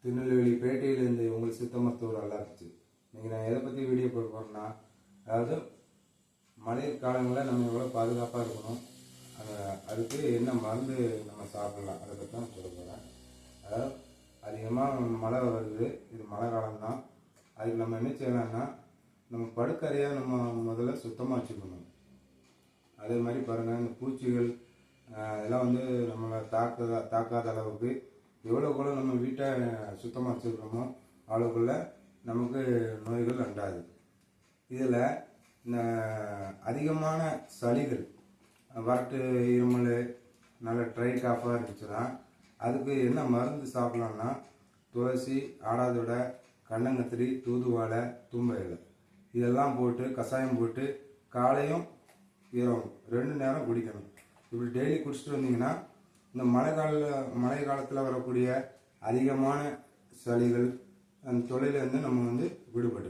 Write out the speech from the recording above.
திருநெல்வேலி பேட்டையிலேருந்து உங்கள் சித்த மருத்துவர் அல்லாச்சு. இன்றைக்கி நான் எதை பற்றி வீடியோ போட போகிறேன்னா, அதாவது மழை காலங்களில் நம்ம எவ்வளோ பாதுகாப்பாக இருக்கணும், அதுக்கு என்ன மருந்து நம்ம சாப்பிடலாம், அதை பற்றி தான் சொல்ல போகிறேன். அதாவது அதிகமாக மழை வருது, இது மழை காலம்தான். அதுக்கு நம்ம என்ன செய்யலாம்னா, நம்ம படுக்கறையை நம்ம முதல்ல சுத்தமாக வச்சுக்கணும். அதே மாதிரி பாருங்கள், இந்த பூச்சிகள் இதெல்லாம் வந்து நம்மளை தாக்காத அளவுக்கு எவ்வளோக்குள்ள நம்ம வீட்டை சுத்தமாக வச்சுருக்கோமோ அவ்வளோக்குள்ள நமக்கு நோய்கள் அண்டாது. இதில் இந்த அதிகமான சளிகள், வறட்டு, இருமல், நல்ல ட்ரை காஃபாக இருந்துச்சுன்னா அதுக்கு என்ன மருந்து சாப்பிட்லான்னா, துளசி, ஆடாதொடை, கண்ணங்கத்திரி, தூதுவாழை, தும்பை இலை இதெல்லாம் போட்டு கஷாயம் போட்டு காலையும் இரவும் 2 நேரம் குடிக்கணும். இப்படி டெய்லி குடிச்சிட்டு வந்தீங்கன்னா இந்த மழை காலத்தில் வரக்கூடிய அதிகமான சளிகள் அந்த தொல்லையிலேருந்து நம்ம விடுபடலாம்.